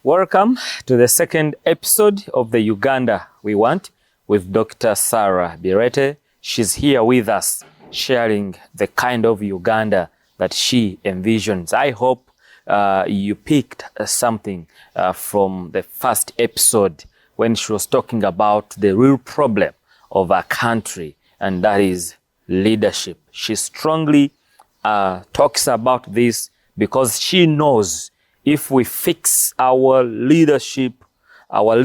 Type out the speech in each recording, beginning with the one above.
Welcome to the second episode of the Uganda We Want with Dr. Sarah Bireete. She's here with us sharing the kind of Uganda that she envisions. I hope you picked something from the first episode when she was talking about the real problem of our country, and that is leadership. She strongly talks about this because she knows if we fix our leadership, we'll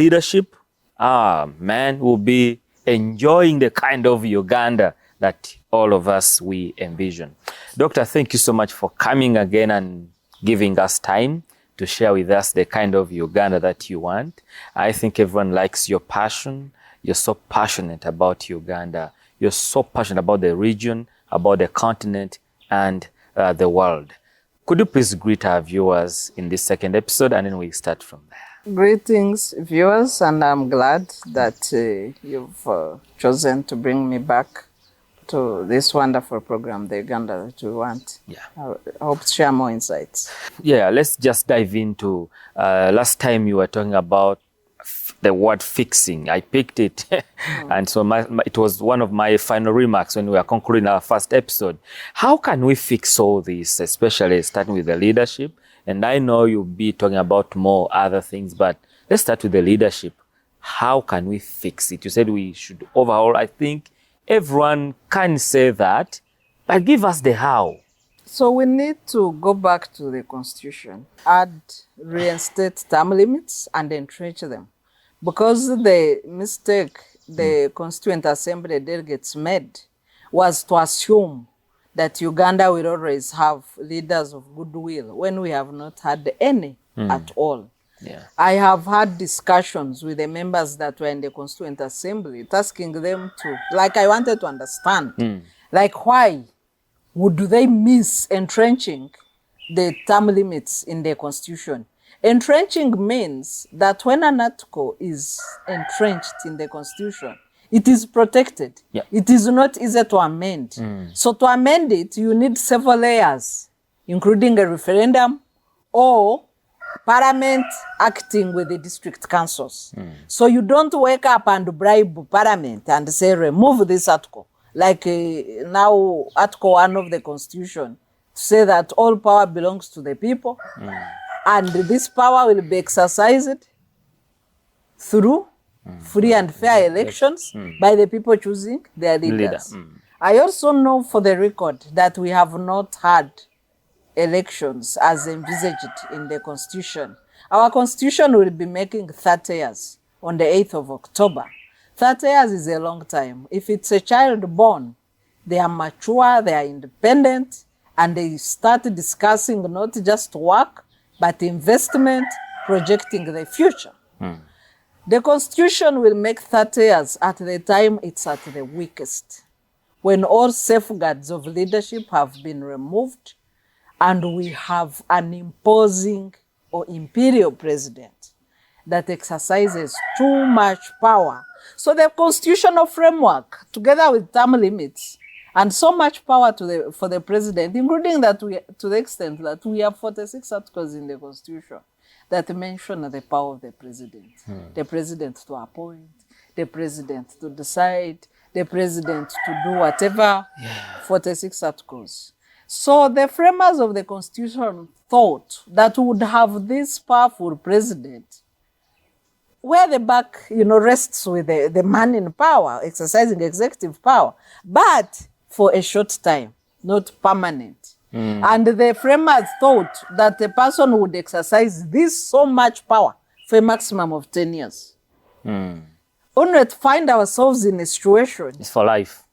be enjoying the kind of Uganda that all of us we envision. Doctor, thank you so much for coming again and giving us time to share with us the kind of Uganda that you want. I think everyone likes your passion. You're so passionate about Uganda. You're so passionate about the region, about the continent, and the world. Could you please greet our viewers in this second episode, and then we start from there? Greetings, viewers, and I'm glad that you've chosen to bring me back to this wonderful program, the Uganda that we want. Yeah. I hope to share more insights. Yeah, let's just dive into, last time you were talking about the word fixing. I picked it and so it was one of my final remarks when we were concluding our first episode. How can we fix all this, especially starting with the leadership? And I know you'll be talking about more other things, but let's start with the leadership. How can we fix it? You said we should overhaul. I think everyone can say that, but give us the how. So we need to go back to the Constitution, reinstate term limits and entrench them. Because the mistake the Constituent Assembly delegates made was to assume that Uganda will always have leaders of goodwill when we have not had any at all. Yeah. I have had discussions with the members that were in the Constituent Assembly, asking them to, I wanted to understand, why would they miss entrenching the term limits in the Constitution? Entrenching means that when an article is entrenched in the Constitution, it is protected. Yeah. It is not easy to amend. So to amend it, you need several layers, including a referendum or Parliament acting with the district councils. So you don't wake up and bribe Parliament and say, remove this article. Now, Article 1 of the Constitution, to say that all power belongs to the people. And this power will be exercised through free and fair elections by the people choosing their leaders. I also know for the record that we have not had elections as envisaged in the Constitution. Our Constitution will be making 30 years on the 8th of October. 30 years is a long time. If it's a child born, they are mature, they are independent, and they start discussing not just work, but investment, projecting the future. The Constitution will make 30 years at the time it's at the weakest, when all safeguards of leadership have been removed and we have an imposing or imperial president that exercises too much power. So the constitutional framework, together with term limits, and so much power for the president, including that to the extent that we have 46 articles in the Constitution that mention the power of the president. The president to appoint, the president to decide, the president to do whatever, 46 articles. So the framers of the Constitution thought that we would have this powerful president where the buck, rests with the man in power, exercising executive power, but for a short time, not permanent. And the framers thought that the person would exercise this so much power for a maximum of 10 years. Only to find ourselves in a situation. It's for life.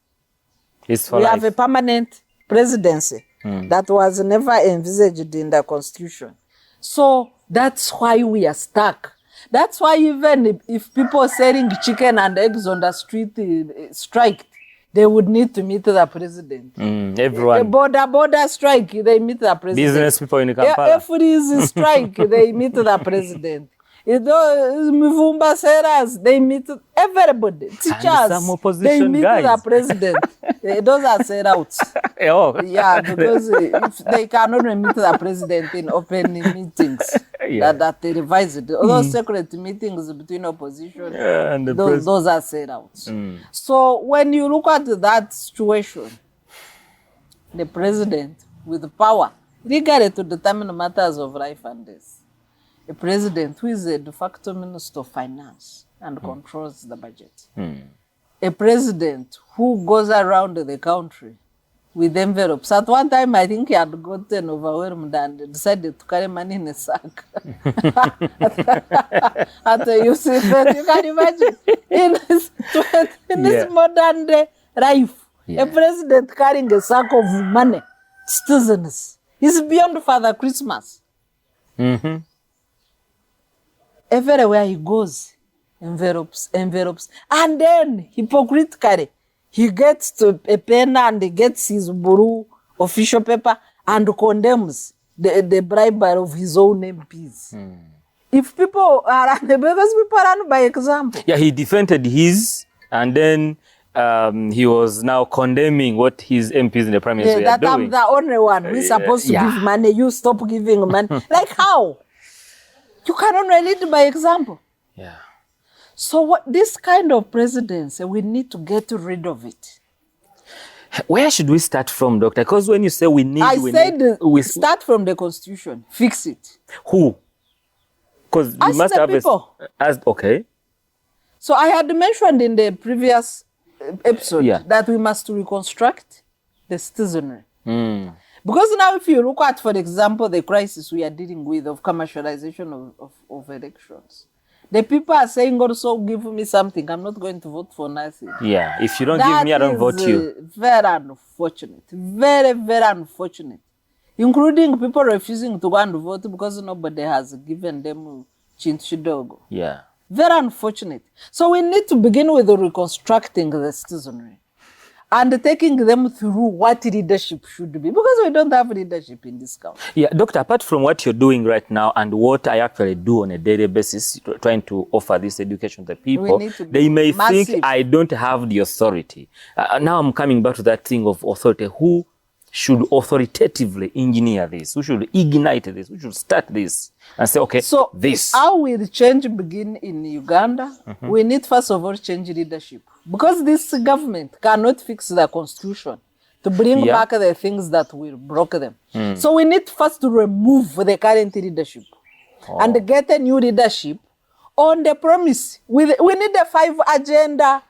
It's for we life. have a permanent presidency that was never envisaged in the Constitution. So that's why we are stuck. That's why even if people selling chicken and eggs on the street strike, they would need to meet the president. Everyone. A border strike, they meet the president. Business people in Kampala. If it is strike, they meet the president. Mivumba sellers, they meet everybody, teachers, some they opposition meet guys. the president. Those are sellouts. Oh. Yeah, because if they cannot meet the president in open meetings Yeah. that they revise it. Those secret meetings between opposition, And the those are sellouts. So when you look at that situation, the president with the power, legally to determine matters of life and death, a president who is a de facto minister of finance and controls the budget, a president who goes around the country with envelopes. At one time, I think he had gotten overwhelmed and decided to carry money in a sack. You see that, you can imagine, in this modern day life, a president carrying a sack of money, citizens, is beyond Father Christmas. Everywhere he goes, envelopes. And then, hypocritically, he gets to a pen and he gets his blue official paper and condemns the bribery of his own MPs. If people are, because people run by example. Yeah, he defended his, and then he was now condemning what his MPs in the Prime Minister are doing. I'm the only one who is supposed to give money. You stop giving money. Like how? You can only lead by example. Yeah. So what this kind of presidency, we need to get rid of it. Where should we start from, Doctor? Because when you say we start from the Constitution, fix it. Who? Because you must have people. Okay. So I had mentioned in the previous episode that we must reconstruct the citizenry. Because now if you look at, for example, the crisis we are dealing with of commercialization of elections, the people are saying also, give me something. I'm not going to vote for nothing. Yeah, if you don't give me, I don't vote you. Very unfortunate. Very, very unfortunate. Including people refusing to go and vote because nobody has given them chinchidogo. Yeah. Very unfortunate. So we need to begin with reconstructing the citizenry and taking them through what leadership should be, because we don't have leadership in this country. Yeah, Doctor, apart from what you're doing right now and what I actually do on a daily basis, trying to offer this education to the people, they may think I don't have the authority. Now I'm coming back to that thing of authority. Who should authoritatively engineer this? Who should ignite this? Who should start this? And say, okay, so this. How will change begin in Uganda? We need first of all change leadership. Because this government cannot fix the constitution to bring back the things that will broke them. So we need first to remove the current leadership and get a new leadership on the promise. We need a 5-agenda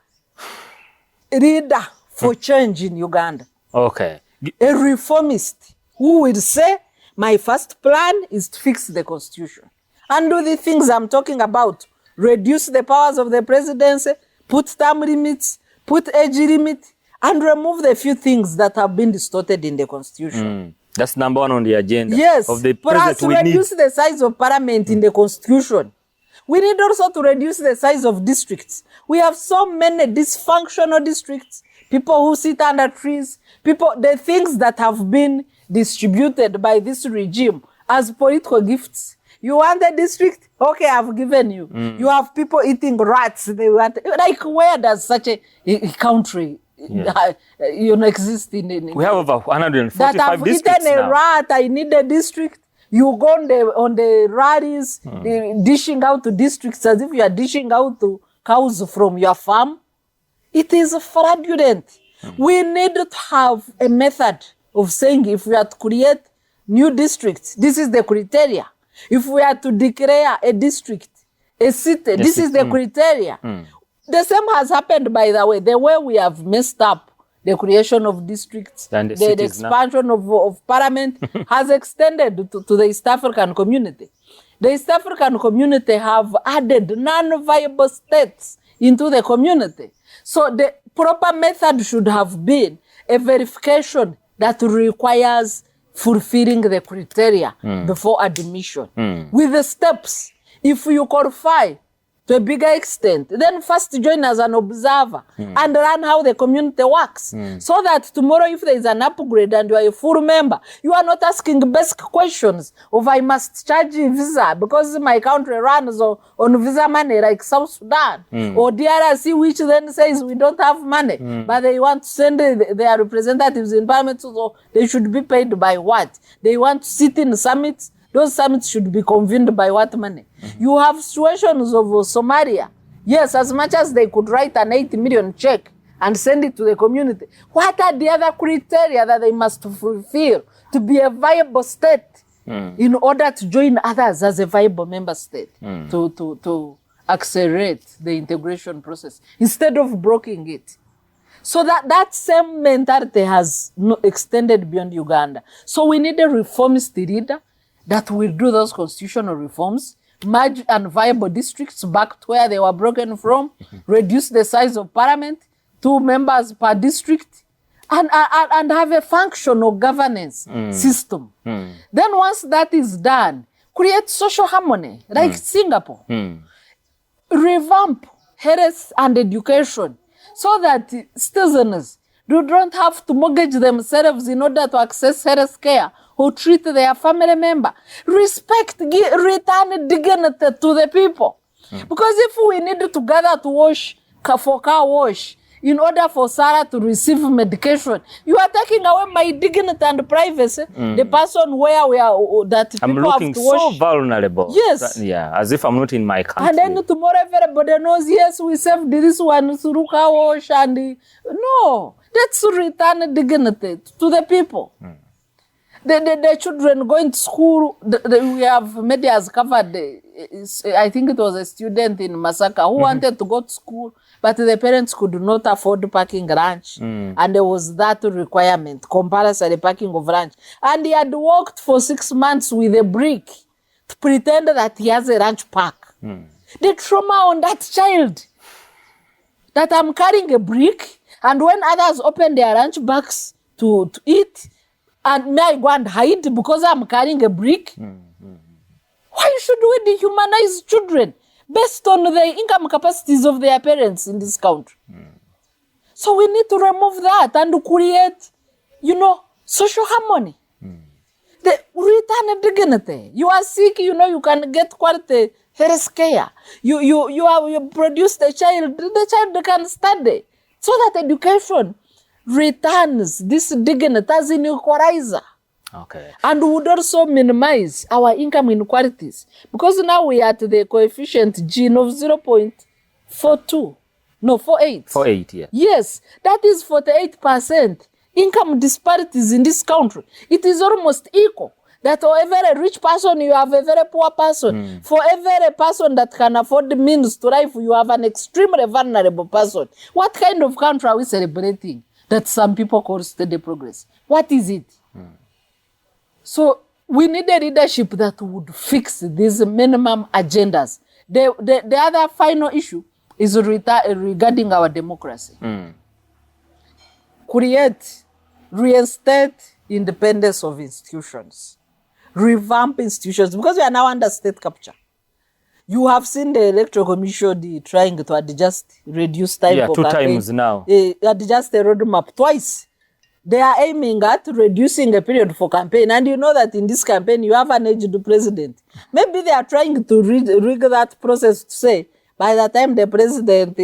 leader for change in Uganda. Okay. A reformist who will say, my first plan is to fix the constitution and do the things I'm talking about. Reduce the powers of the presidency, put term limits, put age limit, and remove the few things that have been distorted in the constitution. That's number one on the agenda. Yes, of the plus reduce the size of parliament in the constitution. We need also to reduce the size of districts. We have so many dysfunctional districts, people who sit under trees, the things that have been distributed by this regime as political gifts. You want a district? Okay, I've given you. You have people eating rats. They want, like, where does such a country exist in? We have over 145 that have districts eaten now. A rat. I need a district. You go on the rallies, dishing out to districts as if you are dishing out to cows from your farm. It is fraudulent. We need to have a method of saying if we are to create new districts, this is the criteria. If we are to declare a district, a city, this is the criteria. The same has happened, by the way we have messed up the creation of districts, the expansion of parliament has extended to the East African community. The East African community have added non-viable states into the community. So the proper method should have been a verification that requires fulfilling the criteria before admission. With the steps, if you qualify to a bigger extent. Then first join as an observer and learn how the community works. So that tomorrow if there is an upgrade and you are a full member, you are not asking basic questions of I must charge visa because my country runs on visa money like South Sudan or DRC, which then says we don't have money, but they want to send their representatives in parliament, so they should be paid by what? They want to sit in summits. Those summits should be convened by what money? You have situations of Somalia. Yes, as much as they could write an 80 million check and send it to the community. What are the other criteria that they must fulfill to be a viable state in order to join others as a viable member state to accelerate the integration process instead of blocking it? So that same mentality has extended beyond Uganda. So we need a reformist leader that will do those constitutional reforms, merge unviable districts back to where they were broken from, reduce the size of parliament, 2 members per district, and have a functional governance system. Then once that is done, create social harmony, like Singapore. Revamp health and education so that citizens don't have to mortgage themselves in order to access health care or treat their family member. Respect, return dignity to the people. Because if we need to gather to wash for car wash in order for Sarah to receive medication, you are taking away my dignity and privacy. The person where we are, that I'm people have looking to wash. so vulnerable. Yes. As if I'm not in my country. And then tomorrow everybody knows, yes, we saved this one through car wash. And no, let's return dignity to the people. The children going to school, we have media has covered, I think it was a student in Masaka who wanted to go to school, but the parents could not afford parking lunch. And there was that requirement, compulsory parking of lunch. And he had worked for 6 months with a brick to pretend that he has a lunch pack. The trauma on that child, that I'm carrying a brick, and when others open their lunch bags to eat, and may I go and hide because I'm carrying a brick? Why should we dehumanize children based on the income capacities of their parents in this country? So we need to remove that and create, social harmony. The return dignity. You are sick, you can get quality health care. You produce the child can study. So that education returns this dignity as an equalizer. Okay. And would also minimize our income inequalities. Because now we are at the coefficient gene of 0.42. No, 48. 48, yeah. Yes, that is 48% income disparities in this country. It is almost equal. That for every rich person, you have a very poor person. For every person that can afford the means to life, you have an extremely vulnerable person. What kind of country are we celebrating that some people call steady progress? What is it? So we need a leadership that would fix these minimum agendas. The other final issue is regarding our democracy. Reinstate independence of institutions. Revamp institutions, because we are now under state capture. You have seen the Electoral Commission trying to adjust, reduce time for 2 campaign. times now. Adjust the roadmap twice. They are aiming at reducing a period for campaign. And you know that in this campaign, you have an aged president. Maybe they are trying to rig that process to say, by the time the president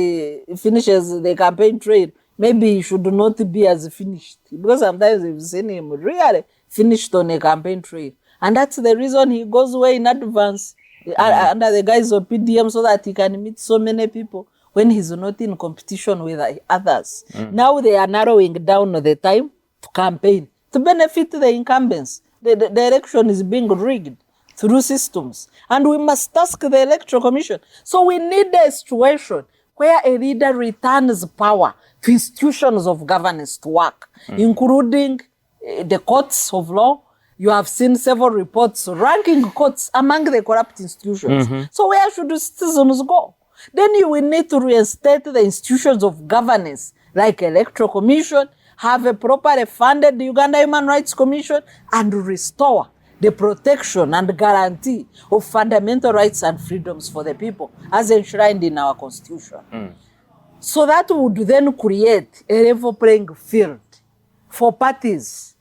finishes the campaign trail, maybe he should not be as finished. Because sometimes we've seen him really finished on a campaign trail. And that's the reason he goes way in advance under the guise of PDM, so that he can meet so many people when he's not in competition with others. Now they are narrowing down the time to campaign to benefit the incumbents. The election is being rigged through systems. And we must ask the Electoral Commission. So we need a situation where a leader returns power to institutions of governance to work, including the courts of law. You have seen several reports ranking courts among the corrupt institutions. So where should citizens go? Then you will need to reinstate the institutions of governance, like Electoral Commission, have a properly funded Uganda Human Rights Commission, and restore the protection and guarantee of fundamental rights and freedoms for the people as enshrined in our constitution. So that would then create a level playing field for parties,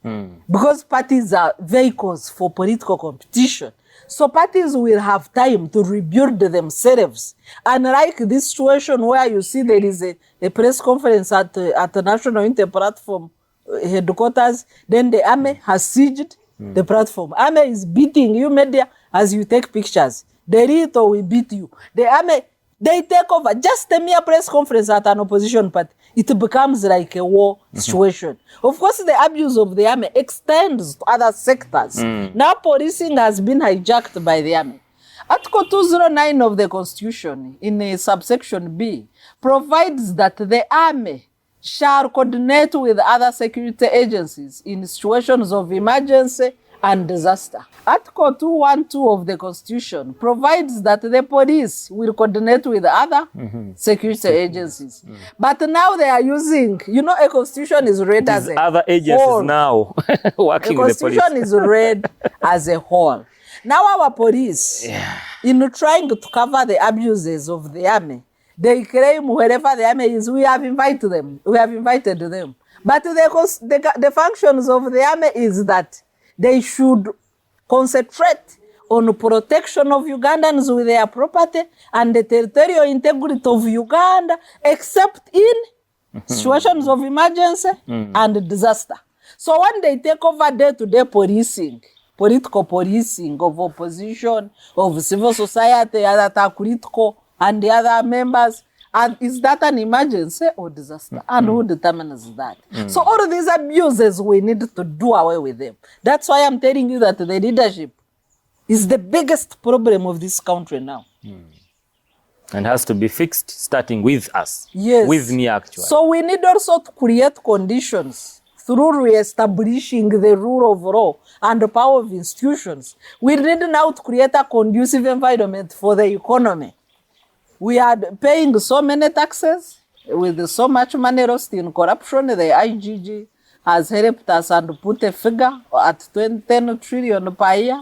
because parties are vehicles for political competition. So parties will have time to rebuild themselves. And like this situation where you see there is a press conference at the National Inter-Platform headquarters, then the army has sieged the platform. Army is beating you media as you take pictures. Bireete will beat you. The army, they take over. Just a mere press conference at an opposition party, it becomes like a war situation. Of course, the abuse of the army extends to other sectors. Now policing has been hijacked by the army. Article 209 of the Constitution, in subsection B, provides that the army shall coordinate with other security agencies in situations of emergency and disaster. Article 212 of the Constitution provides that the police will coordinate with other security agencies. But now they are using, a constitution is read as a other agencies whole. Now working with the police. The constitution is read as a whole. Now our police, in trying to cover the abuses of the army, they claim wherever the army is, we have invited them. But the functions of the army is that they should concentrate on protection of Ugandans with their property and the territorial integrity of Uganda, except in situations of emergency and disaster. So when they take over day-to-day policing, political policing of opposition, of civil society, that are critical, and the other members, and is that an emergency or disaster? And who determines that? So all of these abuses, we need to do away with them. That's why I'm telling you that the leadership is the biggest problem of this country now. And has to be fixed, starting with us. Yes. With me, actually. So we need also to create conditions through re-establishing the rule of law and the power of institutions. We need now to create a conducive environment for the economy. We are paying so many taxes with so much money lost in corruption. The IGG has helped us and put a figure at 10 trillion per year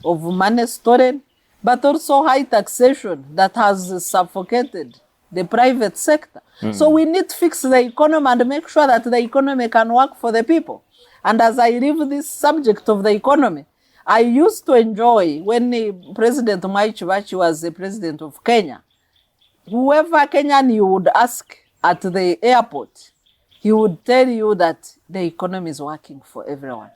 of money stolen, but also high taxation that has suffocated the private sector. So we need to fix the economy and make sure that the economy can work for the people. And as I leave this subject of the economy, I used to enjoy when President Mwai Kibaki was the president of Kenya. Whoever Kenyan you would ask at the airport, he would tell you that the economy is working for everyone.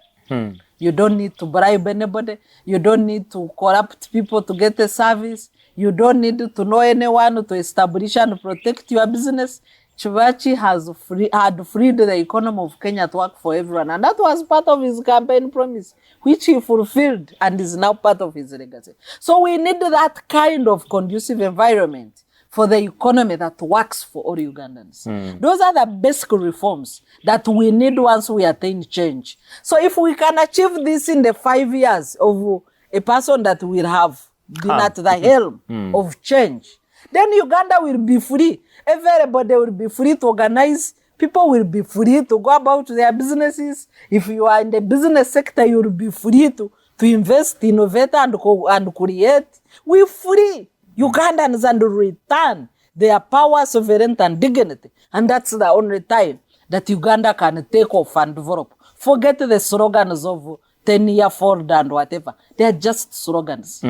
You don't need to bribe anybody. You don't need to corrupt people to get a service. You don't need to know anyone to establish and protect your business. Kibaki had freed the economy of Kenya to work for everyone. And that was part of his campaign promise, which he fulfilled and is now part of his legacy. So we need that kind of conducive environment for the economy that works for all Ugandans. Those are the basic reforms that we need once we attain change. So if we can achieve this in the 5 years of a person that will have been at the helm of change, then Uganda will be free. Everybody will be free to organize. People will be free to go about their businesses. If you are in the business sector, you will be free to invest, innovate, and create. We're free. Ugandans and return their power, sovereignty, and dignity. And that's the only time that Uganda can take off and develop. Forget the slogans of 10-year forward and whatever. They are just slogans.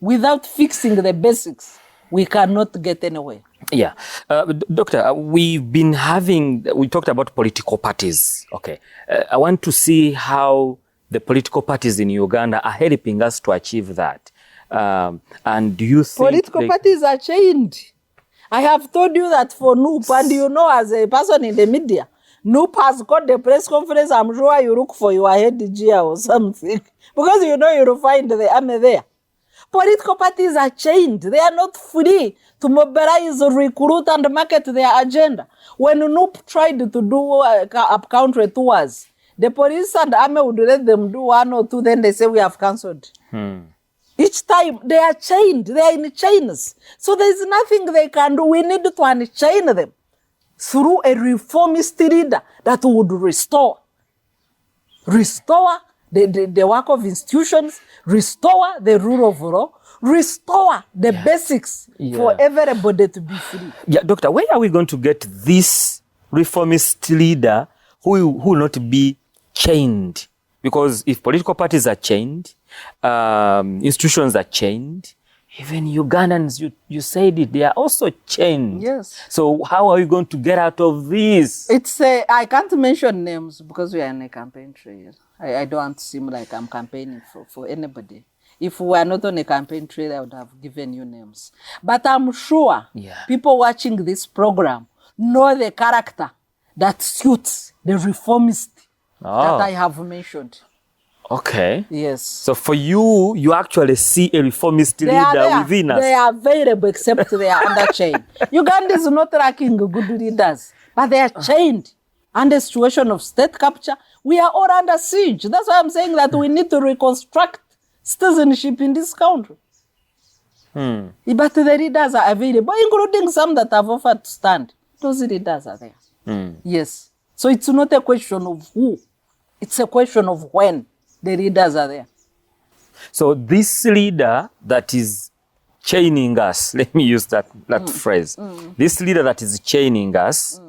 Without fixing the basics, we cannot get anywhere. Yeah. Doctor, we talked about political parties. Okay. I want to see how the political parties in Uganda are helping us to achieve that. And do you think political parties are chained? I have told you that for NUP, and as a person in the media, NUP has got the press conference. I'm sure you look for your head gear or something, because you'll find the army there. Political parties are chained. They are not free to mobilize, recruit, and market their agenda. When NUP tried to do up-country tours, the police and army would let them do 1 or 2, then they say we have cancelled. Each time they are chained, they are in chains. So there is nothing they can do. We need to unchain them through a reformist leader that would restore the work of institutions, restore the rule of law, restore the basics for everybody to be free. Yeah, Doctor, where are we going to get this reformist leader who will not be chained? Because if political parties are chained, institutions are chained, even Ugandans, you said it, they are also chained. Yes. So how are we going to get out of this? I can't mention names because we are in a campaign trail. I don't want to seem like I'm campaigning for anybody. If we were not on a campaign trail, I would have given you names. But I'm sure people watching this program know the character that suits the reformist that I have mentioned. Okay. Yes. So for you, you actually see a reformist leader within us. They are available except they are under chain. Uganda is not lacking good leaders, but they are chained under situation of state capture. We are all under siege. That's why I'm saying that we need to reconstruct citizenship in this country. But the leaders are available, including some that have offered to stand. Those leaders are there. Yes. So it's not a question of who. It's a question of when the leaders are there. So this leader that is chaining us, let me use that phrase. This leader that is chaining us,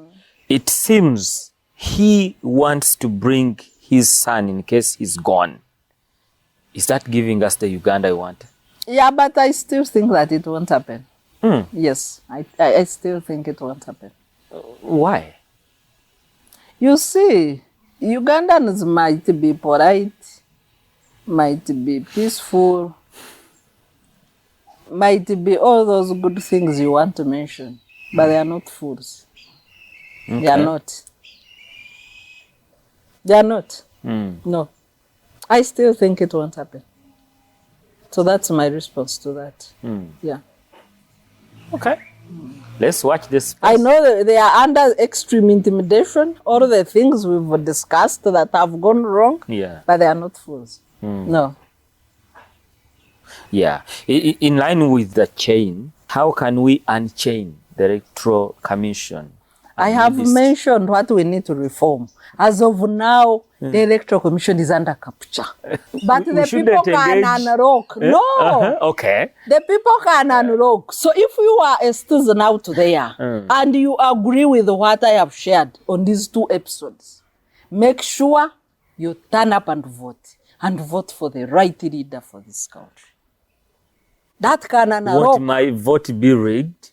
it seems he wants to bring his son in case he's gone. Is that giving us the Uganda we want? Yeah, but I still think that it won't happen. Yes, I still think it won't happen. Why? You see, Ugandans might be polite, might be peaceful, might be all those good things you want to mention, but they are not fools. Okay. They are not. They are not. No. I still think it won't happen. So that's my response to that. Yeah. Okay. Let's watch this. I know that they are under extreme intimidation, all the things we've discussed that have gone wrong, but they are not fools. No. Yeah. In line with the chain, how can we unchain the Electoral Commission? I have mentioned what we need to reform. As of now, the Electoral Commission is under capture. But the people can unlock. No. Okay. The people can unlock. So if you are a citizen out there and you agree with what I have shared on these 2 episodes, make sure you turn up and vote for the right leader for this country. That can unlock. Won't my vote be rigged?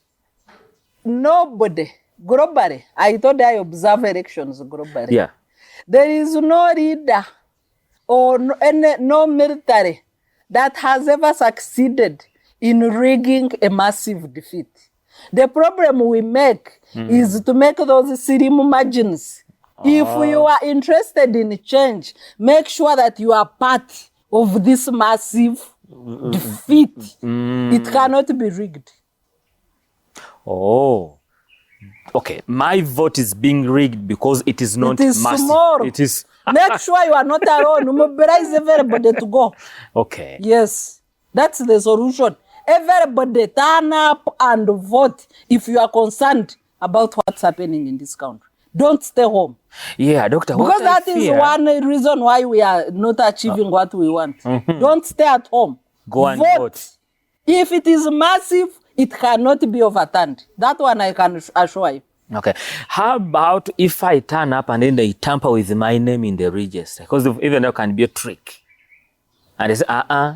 Nobody. Globally, I thought I observe elections globally. Yeah. There is no leader or no military that has ever succeeded in rigging a massive defeat. The problem we make is to make those slim margins. If you are interested in change, make sure that you are part of this massive defeat. It cannot be rigged. Oh. Okay, my vote is being rigged because it is not massive. Small. It is. Make sure you are not alone. Mobilize everybody to go. Okay. Yes, that's the solution. Everybody turn up and vote if you are concerned about what's happening in this country. Don't stay home. Yeah, Doctor. Because that is one reason why we are not achieving what we want. Don't stay at home. Go and vote. If it is massive, it cannot be overturned. That one I can assure you. Okay. How about if I turn up and then they tamper with my name in the register? Because even there can be a trick. And they say,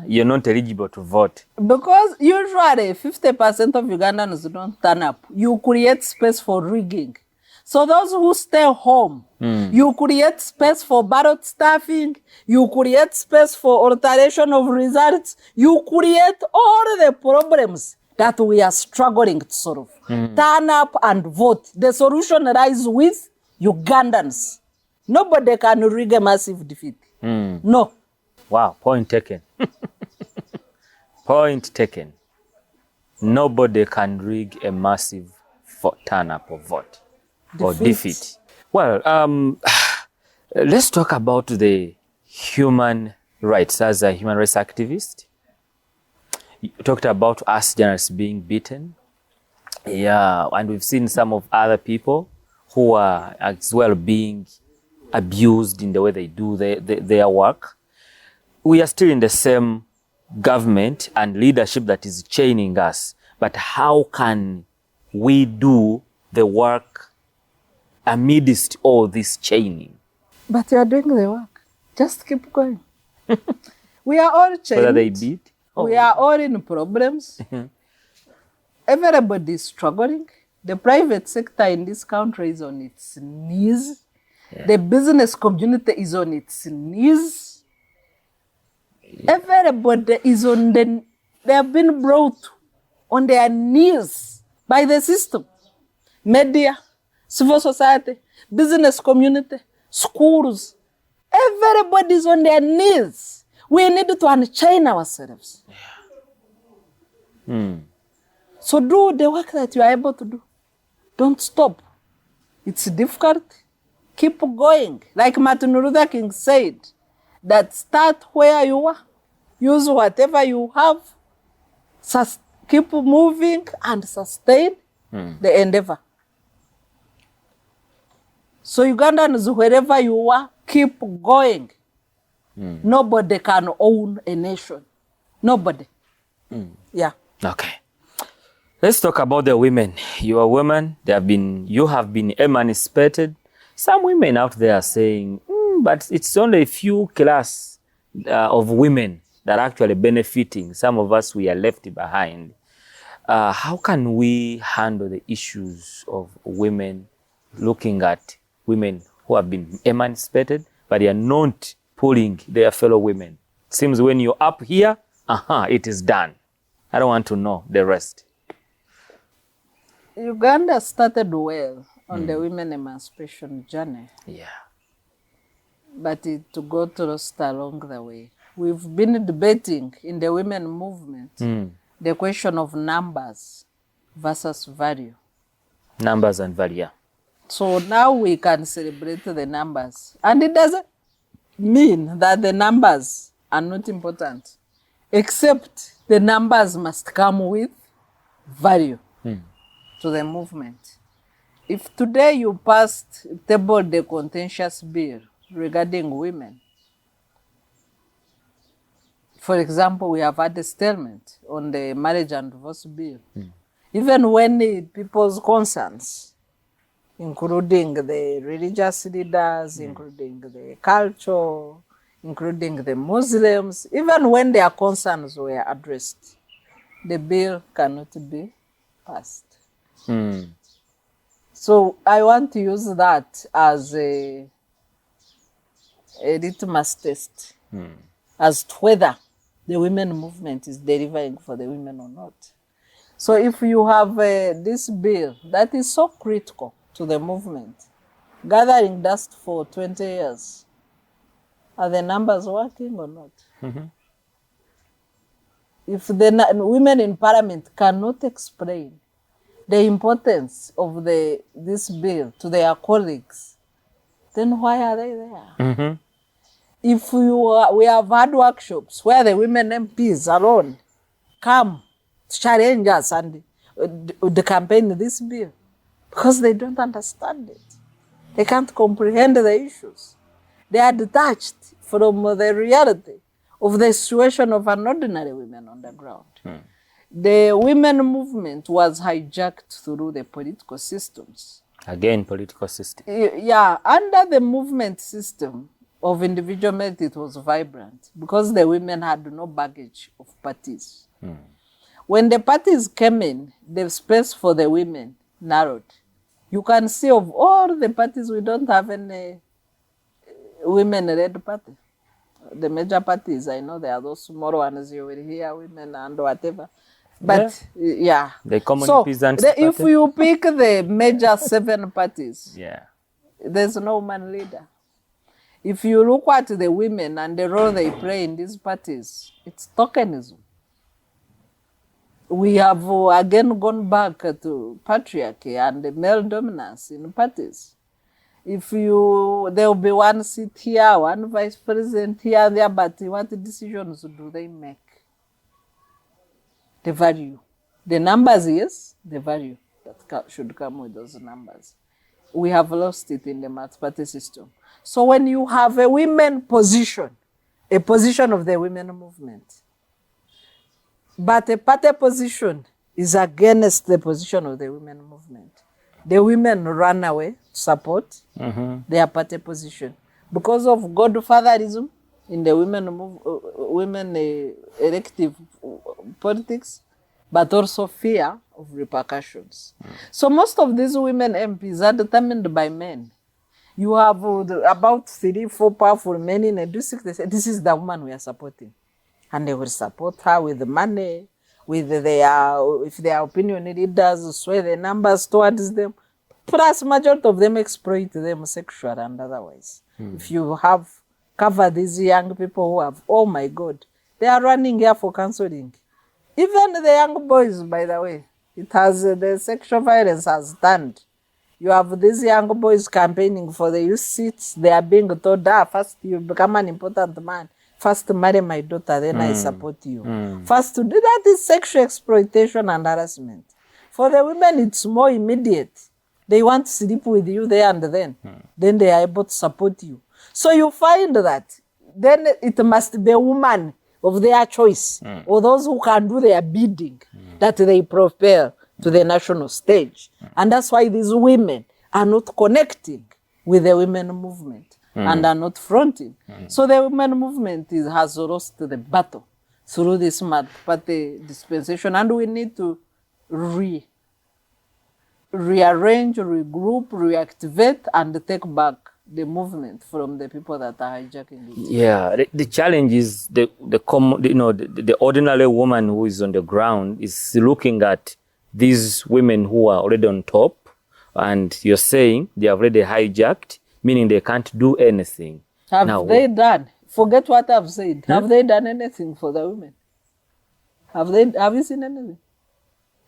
you're not eligible to vote. Because usually 50% of Ugandans don't turn up. You create space for rigging. So those who stay home, you create space for ballot stuffing, you create space for alteration of results, you create all the problems that we are struggling to solve. Turn up and vote. The solution lies with Ugandans. Nobody can rig a massive defeat. No. Wow, point taken. Point taken. Nobody can rig a massive turn up or vote or defeat. Well, let's talk about the human rights. As a human rights activist, you talked about us journalists being beaten. Yeah, and we've seen some of other people who are as well being abused in the way they do their work. We are still in the same government and leadership that is chaining us. But how can we do the work amidst all this chaining? But you are doing the work. Just keep going. We are all chained. Whether they beat? We are all in problems. Everybody is struggling. The private sector in this country is on its knees. Yeah. The business community is on its knees. Yeah. Everybody is on they have been brought on their knees by the system. Media, civil society, business community, schools. Everybody is on their knees. We need to unchain ourselves. Yeah. So do the work that you are able to do. Don't stop. It's difficult. Keep going. Like Martin Luther King said, that start where you are. Use whatever you have. Keep moving and sustain the endeavor. So Ugandans, wherever you are, keep going. Nobody can own a nation. Nobody. Yeah. Okay. Let's talk about the women. You are women. You have been emancipated. Some women out there are saying, but it's only a few class of women that are actually benefiting. Some of us, we are left behind. How can we handle the issues of women, looking at women who have been emancipated, but they are not pulling their fellow women? It seems when you're up here, it is done. I don't want to know the rest. Uganda started well on the women emancipation journey. Yeah. But it got lost along the way. We've been debating in the women movement the question of numbers versus value. Numbers and value. So now we can celebrate the numbers. And it doesn't mean that the numbers are not important, except the numbers must come with value to the movement. If today you tabled the contentious bill regarding women, for example, we have had a stalemate on the marriage and divorce bill. Even when people's concerns, including the religious leaders, including the culture, including the Muslims, even when their concerns were addressed, the bill cannot be passed. So I want to use that as a litmus test as to whether the women movement is delivering for the women or not. So if you have this bill that is so critical to the movement, gathering dust for 20 years, are the numbers working or not? If the women in parliament cannot explain the importance of this bill to their colleagues, then why are they there? If we have had workshops where the women MPs alone come to challenge us and the campaign this bill, because they don't understand it. They can't comprehend the issues. They are detached from the reality of the situation of an ordinary woman on the ground. The women movement was hijacked through the political systems. Again, political system. Yeah, under the movement system of individual merit, it was vibrant because the women had no baggage of parties. When the parties came in, the space for the women narrowed. You can see of all the parties, we don't have any women-led party. The major parties, I know there are those small ones you will hear, women and whatever. But yeah. The common peasants. If you pick the major 7 parties, there's no woman leader. If you look at the women and the role they play in these parties, it's tokenism. We have again gone back to patriarchy and the male dominance in parties. If there will be one seat here, one vice president here and there, but what decisions do they make? The value. The numbers, yes, the value that should come with those numbers. We have lost it in the multi-party system. So when you have a women position, a position of the women movement, But a party position is against the position of the women movement. The women run away to support their party position because of godfatherism in the women elective politics, but also fear of repercussions. So most of these women MPs are determined by men. You have about 3-4 powerful men in a district. They say, this is the woman we are supporting. And they will support her with money, with if their opinion leaders sway the numbers towards them. Plus, majority of them exploit them sexually and otherwise. If you have covered these young people who have, oh my God, they are running here for counseling. Even the young boys, by the way, the sexual violence has turned. You have these young boys campaigning for the youth seats. They are being told, first you become an important man. First marry my daughter, then I support you. First to do that is sexual exploitation and harassment. For the women, it's more immediate. They want to sleep with you there and then. Then they are able to support you. So you find that then it must be a woman of their choice or those who can do their bidding that they propel to the national stage. And that's why these women are not connecting with the women movement and are not fronting. So the women movement has lost the battle through this party dispensation, and we need to rearrange, regroup, reactivate, and take back the movement from the people that are hijacking it. Yeah, the challenge is the ordinary woman who is on the ground is looking at these women who are already on top, and you're saying they are already hijacked, meaning they can't do anything. Have they done? Forget what I've said. Have they done anything for the women? Have you seen anything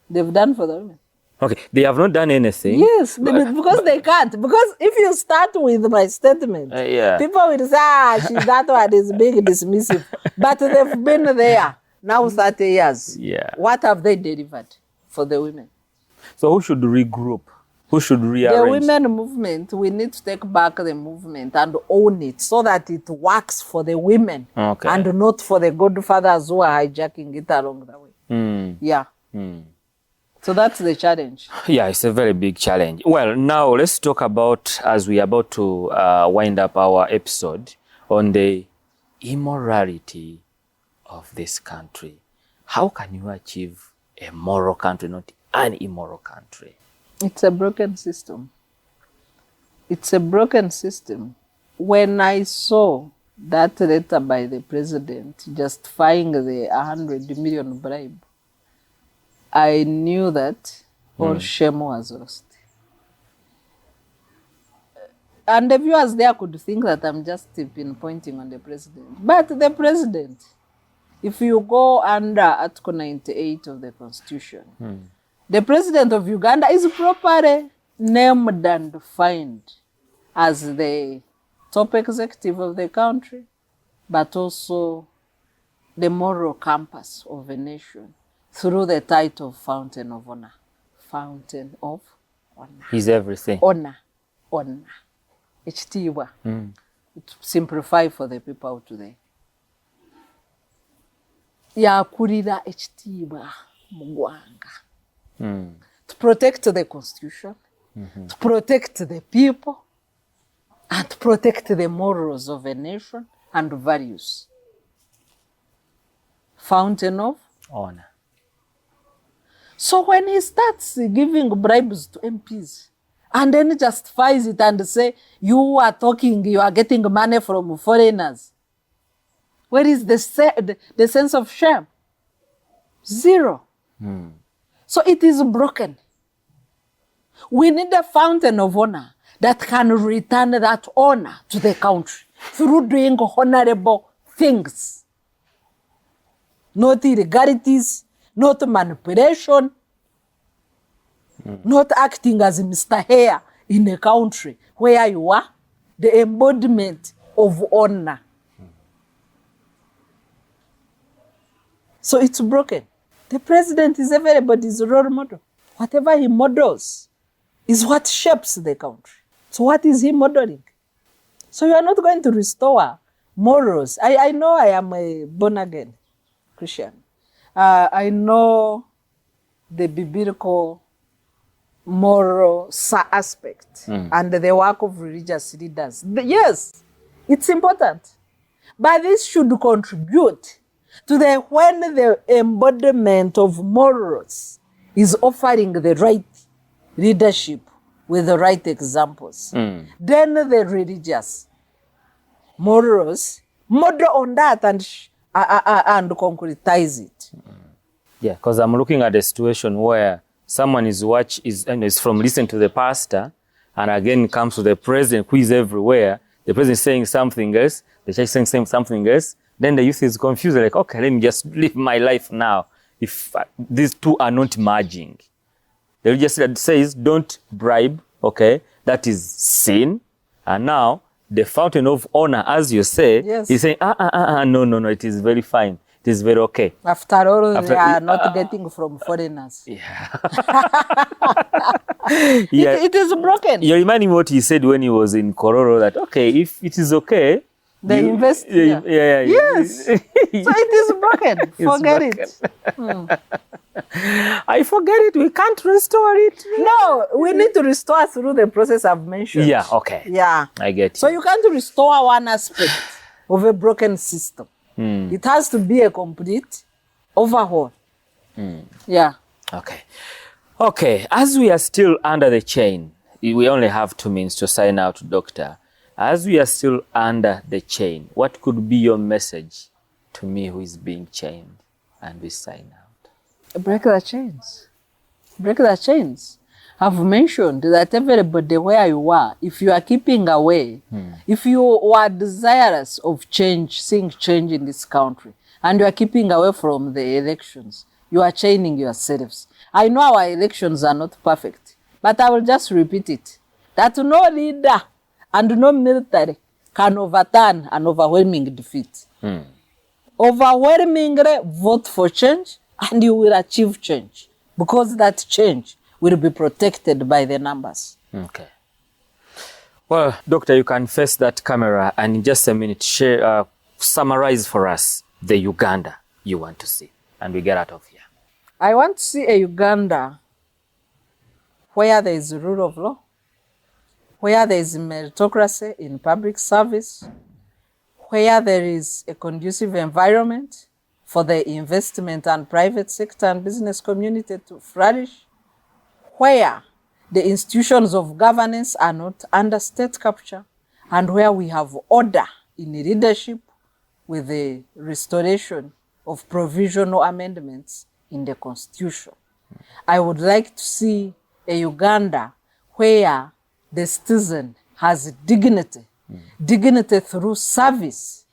they've done for the women? Okay, they have not done anything. Yes, because they can't. Because if you start with my statement, people will say, that one is being dismissive. But they've been there now 30 years. Yeah. What have they delivered for the women? So who should regroup? Who should rearrange? The women movement, we need to take back the movement and own it so that it works for the women and not for the godfathers who are hijacking it along the way. Yeah. So that's the challenge. Yeah, it's a very big challenge. Well, now let's talk about, as we are about to wind up our episode, on the immorality of this country. How can you achieve a moral country, not an immoral country? It's a broken system. It's a broken system. When I saw that letter by the president justifying the 100 million bribe, I knew that all shame was lost. And the viewers there could think that I'm just pinpointing on the president. But the president, if you go under Article 98 of the Constitution, the president of Uganda is properly named and defined as the top executive of the country, but also the moral compass of a nation, through the title Fountain of Honor. Fountain of Honor. He's everything. Honor. Ekitiibwa. To simplify for the people today. Yakulira ekitiibwa mu ggwanga. To protect the Constitution, to protect the people, and to protect the morals of a nation and values. Fountain of Honor. So when he starts giving bribes to MPs and then justifies it and say, you are getting money from foreigners, where is the sense of shame? Zero. So it is broken. We need a fountain of honor that can return that honor to the country through doing honorable things. Not illegalities, not manipulation, not acting as Mr. Hare in a country where you are the embodiment of honor. So it's broken. The president is everybody's role model. Whatever he models is what shapes the country. So what is he modeling? So you are not going to restore morals. I know I am a born-again Christian. I know the biblical moral aspect and the work of religious leaders. Yes, it's important. But this should contribute to when the embodiment of morals is offering the right leadership with the right examples. Then the religious morals model on that and concretize it. Yeah, because I'm looking at a situation where someone is from listening to the pastor, and again comes to the president who is everywhere. The president is saying something else, the church is saying something else. Then the youth is confused, like, okay, let me just live my life now. If these two are not merging, the religious leader says, don't bribe, okay, that is sin. And now the fountain of honor, as you say, is saying, no, it is very fine. It is very okay. After all, they are not getting from foreigners. Yeah. It is broken. You're reminding me what he said when he was in Kororo, that, okay, if it is okay, they invest. Yes. So it is broken. Forget it. I forget it. We can't restore it. No, we need to restore through the process I've mentioned. Yeah, okay. Yeah. I get you. So you can't restore one aspect of a broken system. It has to be a complete overhaul. Yeah. Okay. As we are still under the chain, we only have 2 minutes to sign out, Doctor. As we are still under the chain, what could be your message to me who is being chained, and we sign out? Break the chains. Break the chains. I've mentioned that everybody where you are, if you are keeping away, if you are desirous of change, seeing change in this country, and you are keeping away from the elections, you are chaining yourselves. I know our elections are not perfect, but I will just repeat it, that no leader and no military can overturn an overwhelming defeat. Overwhelmingly vote for change, and you will achieve change, because that change will be protected by the numbers. Okay. Well, Doctor, you can face that camera and in just a minute summarize for us the Uganda you want to see, and we get out of here. I want to see a Uganda where there is rule of law, where there is meritocracy in public service, where there is a conducive environment for the investment and private sector and business community to flourish, where the institutions of governance are not under state capture, and where we have order in leadership with the restoration of provisional amendments in the Constitution. I would like to see a Uganda where the citizen has dignity, dignity through service,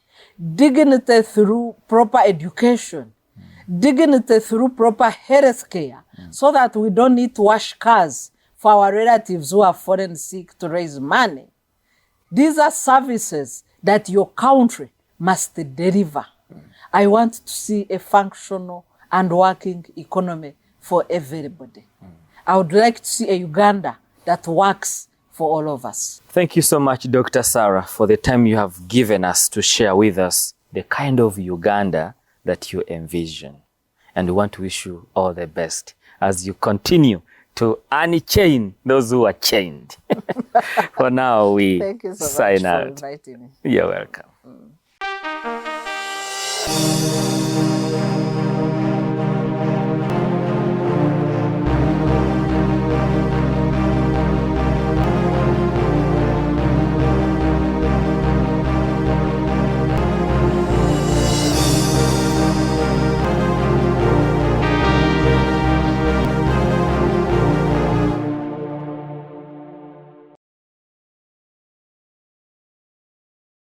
dignity through proper education, dignity through proper health care, so that we don't need to wash cars for our relatives who are foreign sick to raise money. These are services that your country must deliver. I want to see a functional and working economy for everybody. I would like to see a Uganda that works for all of us. Thank you so much, Dr. Sarah, for the time you have given us to share with us the kind of Uganda that you envision. And we want to wish you all the best as you continue to unchain those who are chained. For now, we Thank you so sign much out. for inviting me. You're welcome.